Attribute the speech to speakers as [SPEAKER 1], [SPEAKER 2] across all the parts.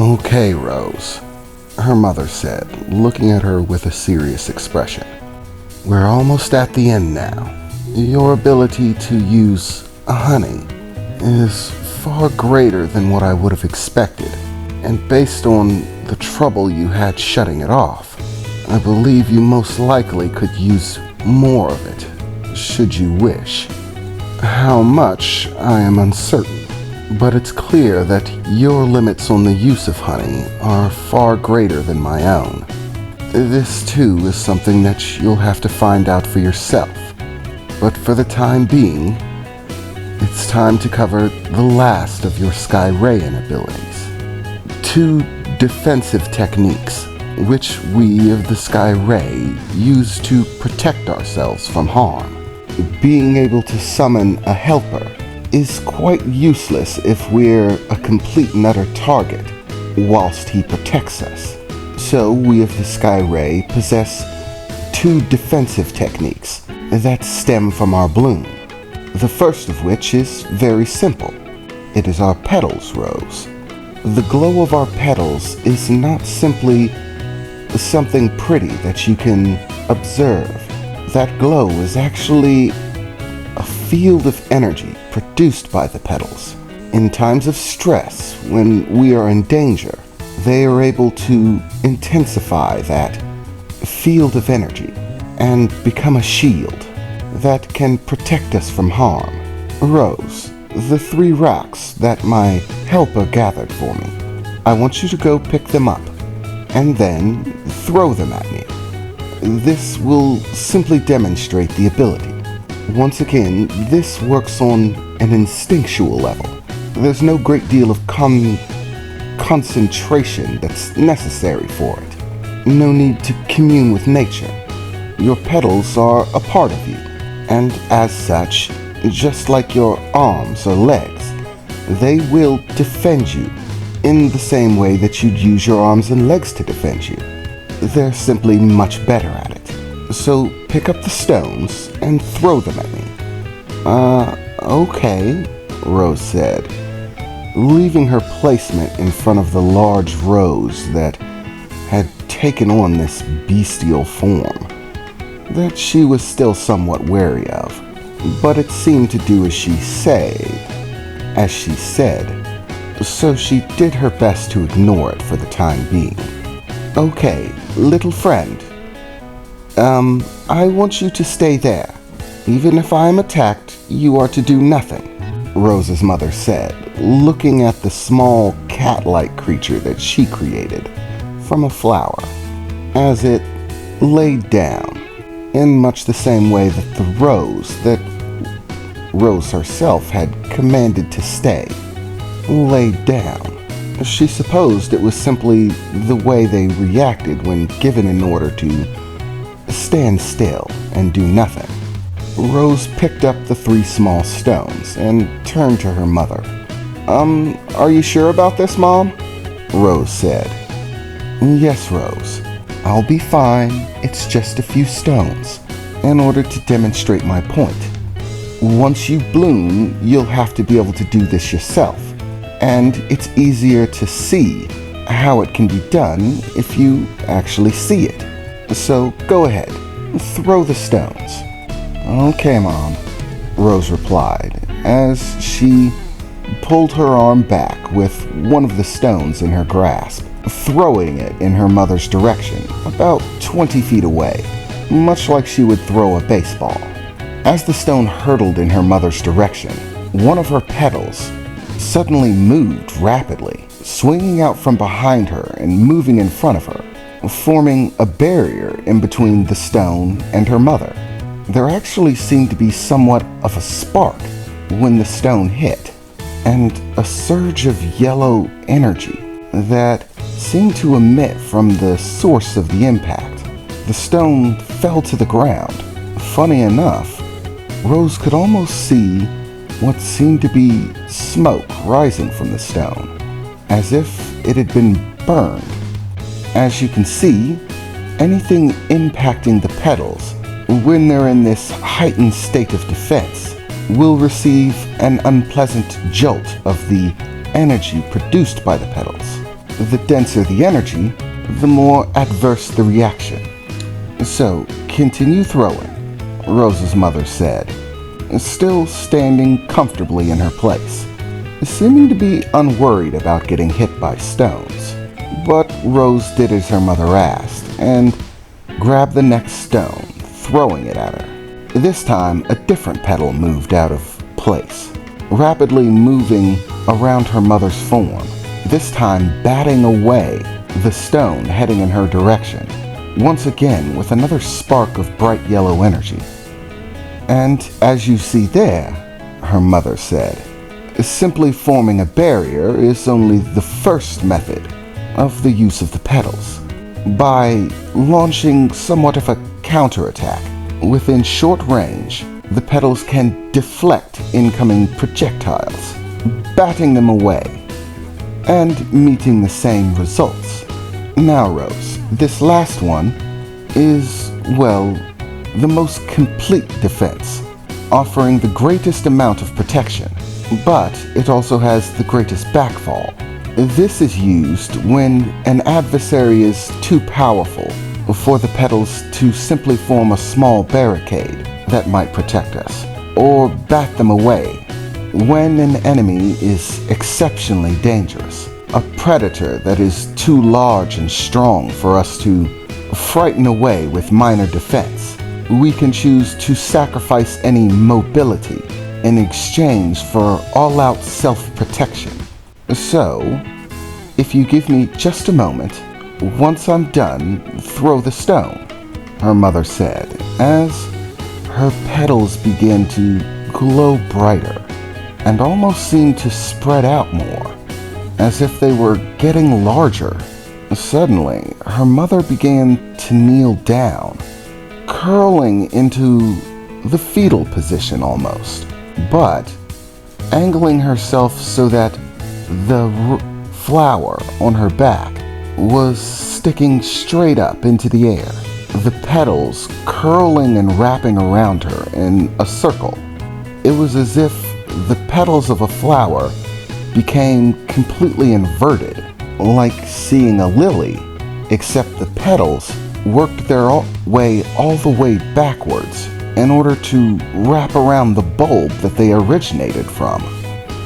[SPEAKER 1] Okay, Rose, her mother said, looking at her with a serious expression. We're almost at the end now. Your ability to use honey is far greater than what I would have expected, and based on the trouble you had shutting it off, I believe you most likely could use more of it, should you wish. How much, I am uncertain, but it's clear that your limits on the use of honey are far greater than my own. This too is something that you'll have to find out for yourself, but for the time being, it's time to cover the last of your Sky-Rayan abilities. 2 defensive techniques, which we of the Sky Ray use to protect ourselves from harm. Being able to summon a helper is quite useless if we're a complete and utter target, whilst he protects us. So we of the Sky Ray possess 2 defensive techniques that stem from our bloom. The first of which is very simple. It is our petals, Rose. The glow of our petals is not simply something pretty that you can observe. That glow is actually a field of energy produced by the petals. In times of stress, when we are in danger, they are able to intensify that field of energy and become a shield that can protect us from harm. Rose, the 3 rocks that my helper gathered for me, I want you to go pick them up and then throw them at me. This will simply demonstrate the ability. Once again, this works on an instinctual level. There's no great deal of concentration that's necessary for it. No need to commune with nature. Your petals are a part of you, and as such, just like your arms or legs, they will defend you in the same way that you'd use your arms and legs to defend you. They're simply much better at it. So pick up the stones and throw them at me. Okay, Rose said, leaving her placement in front of the large rose that had taken on this bestial form that she was still somewhat wary of, but it seemed to do as she said, so she did her best to ignore it for the time being. Okay, little friend, I want you to stay there. Even if I am attacked, you are to do nothing, Rose's mother said, looking at the small cat-like creature that she created from a flower, as it laid down in much the same way that the rose that Rose herself had commanded to stay laid down. She supposed it was simply the way they reacted when given an order to stand still and do nothing. Rose picked up the 3 small stones and turned to her mother. Are you sure about this, Mom? Rose said. Yes, Rose. I'll be fine. It's just a few stones, in order to demonstrate my point. Once you bloom, you'll have to be able to do this yourself, and it's easier to see how it can be done if you actually see it. So go ahead, throw the stones. Okay, Mom, Rose replied, as she pulled her arm back with one of the stones in her grasp, throwing it in her mother's direction, about 20 feet away, much like she would throw a baseball. As the stone hurtled in her mother's direction, one of her petals suddenly moved rapidly, swinging out from behind her and moving in front of her, forming a barrier in between the stone and her mother. There actually seemed to be somewhat of a spark when the stone hit, and a surge of yellow energy that seemed to emit from the source of the impact. The stone fell to the ground. Funny enough, Rose could almost see what seemed to be smoke rising from the stone, as if it had been burned. As you can see, anything impacting the petals, when they're in this heightened state of defense, will receive an unpleasant jolt of the energy produced by the petals. the denser the energy, the more adverse the reaction. So, continue throwing, Rose's mother said, still standing comfortably in her place, seeming to be unworried about getting hit by stones. But Rose did as her mother asked and grabbed the next stone, throwing it at her. This time, a different petal moved out of place, rapidly moving around her mother's form, this time batting away the stone heading in her direction, once again with another spark of bright yellow energy. And as you see there, her mother said, simply forming a barrier is only the first method of the use of the petals. By launching somewhat of a counterattack within short range, the petals can deflect incoming projectiles, batting them away, and meeting the same results. Now, Rose, this last one is, well, the most complete defense, offering the greatest amount of protection, but it also has the greatest backfall. This is used when an adversary is too powerful for the petals to simply form a small barricade that might protect us, or bat them away when an enemy is exceptionally dangerous, a predator that is too large and strong for us to frighten away with minor defense. We can choose to sacrifice any mobility in exchange for all-out self-protection. So, if you give me just a moment, once I'm done, throw the stone, her mother said, as her petals began to glow brighter and almost seemed to spread out more, as if they were getting larger. Suddenly, her mother began to kneel down, curling into the fetal position almost, but angling herself so that the flower on her back was sticking straight up into the air, the petals curling and wrapping around her in a circle. It was as if the petals of a flower became completely inverted, like seeing a lily, except the petals worked their way all the way backwards in order to wrap around the bulb that they originated from,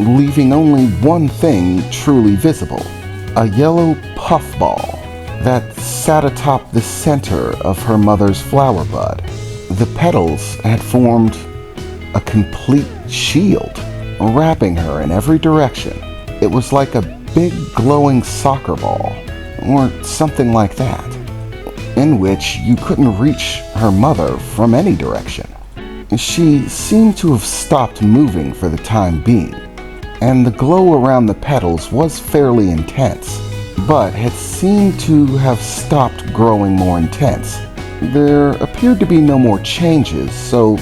[SPEAKER 1] leaving only one thing truly visible, a yellow puffball that sat atop the center of her mother's flower bud. The petals had formed a complete shield, wrapping her in every direction. It was like a big glowing soccer ball, or something like that, in which you couldn't reach her mother from any direction. She seemed to have stopped moving for the time being, and the glow around the petals was fairly intense, but had seemed to have stopped growing more intense. There appeared to be no more changes, so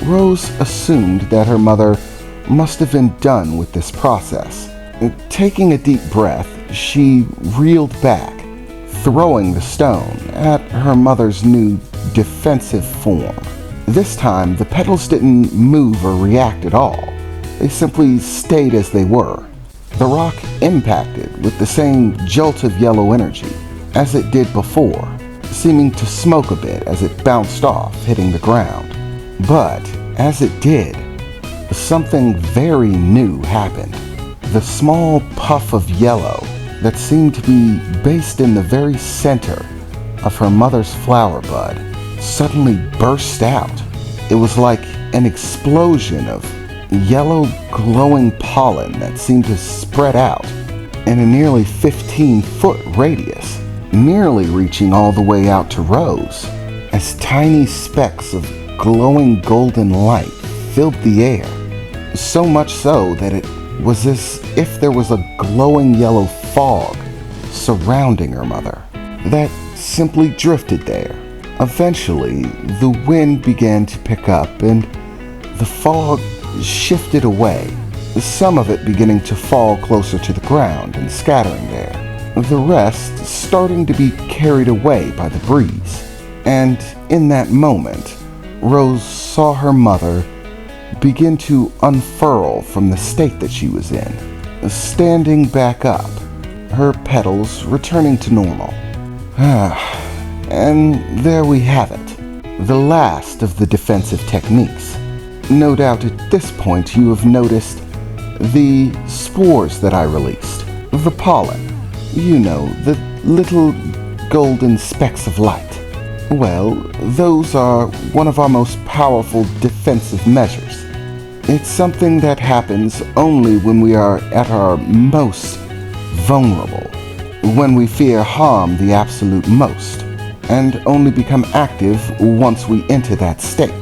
[SPEAKER 1] Rose assumed that her mother must have been done with this process. Taking a deep breath, she reeled back, throwing the stone at her mother's new defensive form. This time, the petals didn't move or react at all. They simply stayed as they were. The rock impacted with the same jolt of yellow energy as it did before, seeming to smoke a bit as it bounced off, hitting the ground. But as it did, something very new happened. The small puff of yellow that seemed to be based in the very center of her mother's flower bud suddenly burst out. It was like an explosion of yellow glowing pollen that seemed to spread out in a nearly 15-foot radius, nearly reaching all the way out to Rose, as tiny specks of glowing golden light filled the air, so much so that it was as if there was a glowing yellow fog surrounding her mother that simply drifted there. Eventually, the wind began to pick up and the fog shifted away, some of it beginning to fall closer to the ground and scattering there, the rest starting to be carried away by the breeze. And in that moment, Rose saw her mother begin to unfurl from the state that she was in, standing back up, her petals returning to normal. And there we have it, the last of the defensive techniques. No doubt at this point you have noticed the spores that I released, the pollen, you know, the little golden specks of light. Well, those are one of our most powerful defensive measures. It's something that happens only when we are at our most vulnerable, when we fear harm the absolute most, and only become active once we enter that state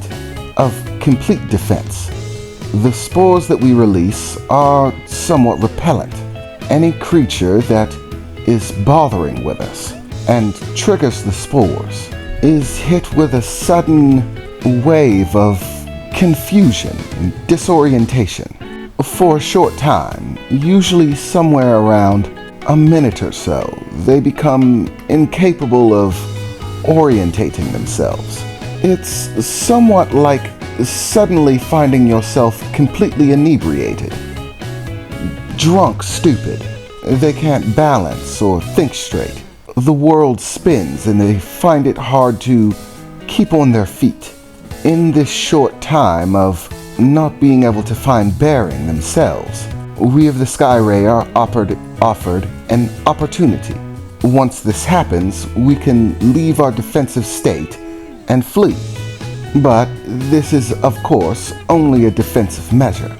[SPEAKER 1] of complete defense. The spores that we release are somewhat repellent. Any creature that is bothering with us and triggers the spores is hit with a sudden wave of confusion and disorientation. For a short time, usually somewhere around a minute or so, they become incapable of orientating themselves. It's somewhat like suddenly finding yourself completely inebriated. Drunk stupid. They can't balance or think straight. The world spins and they find it hard to keep on their feet. In this short time of not being able to find bearing themselves, we of the Sky Ray are offered an opportunity. Once this happens, we can leave our defensive state and flee. But this is, of course, only a defensive measure.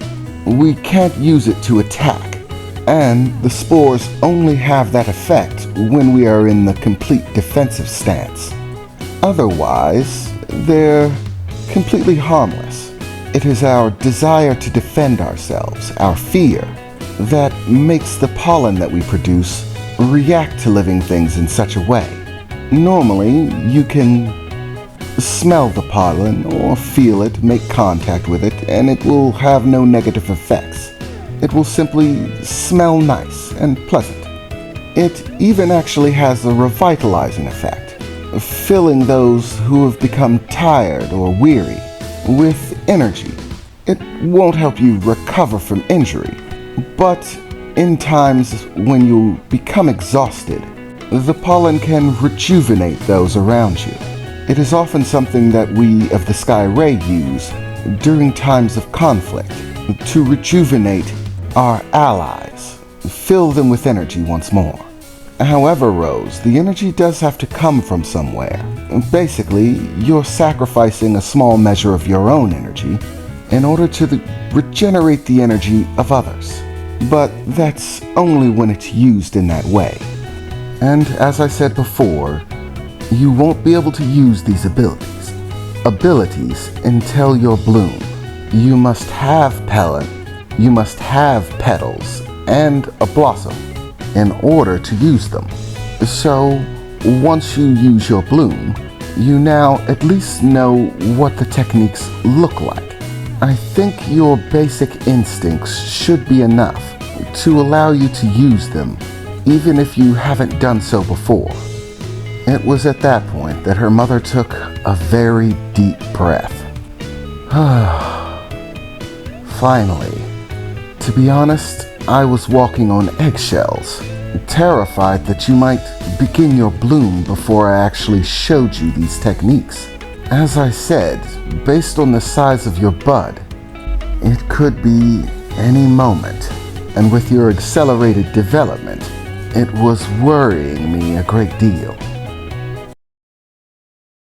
[SPEAKER 1] We can't use it to attack, and the spores only have that effect when we are in the complete defensive stance. Otherwise, they're completely harmless. It is our desire to defend ourselves, our fear, that makes the pollen that we produce react to living things in such a way. Normally, you can smell the pollen or feel it, make contact with it, and it will have no negative effects. It will simply smell nice and pleasant. It even actually has a revitalizing effect, filling those who have become tired or weary with energy. It won't help you recover from injury, but in times when you become exhausted, the pollen can rejuvenate those around you. It is often something that we of the Sky Ray use during times of conflict to rejuvenate our allies, fill them with energy once more. However, Rose, the energy does have to come from somewhere. Basically, you're sacrificing a small measure of your own energy in order to regenerate the energy of others. But that's only when it's used in that way. And as I said before, you won't be able to use these abilities until your bloom. You must have pollen, you must have petals, and a blossom in order to use them. So, once you use your bloom, you now at least know what the techniques look like. I think your basic instincts should be enough to allow you to use them, even if you haven't done so before. It was at that point that her mother took a very deep breath. Finally, to be honest, I was walking on eggshells, terrified that you might begin your bloom before I actually showed you these techniques. As I said, based on the size of your bud, it could be any moment, and with your accelerated development, it was worrying me a great deal.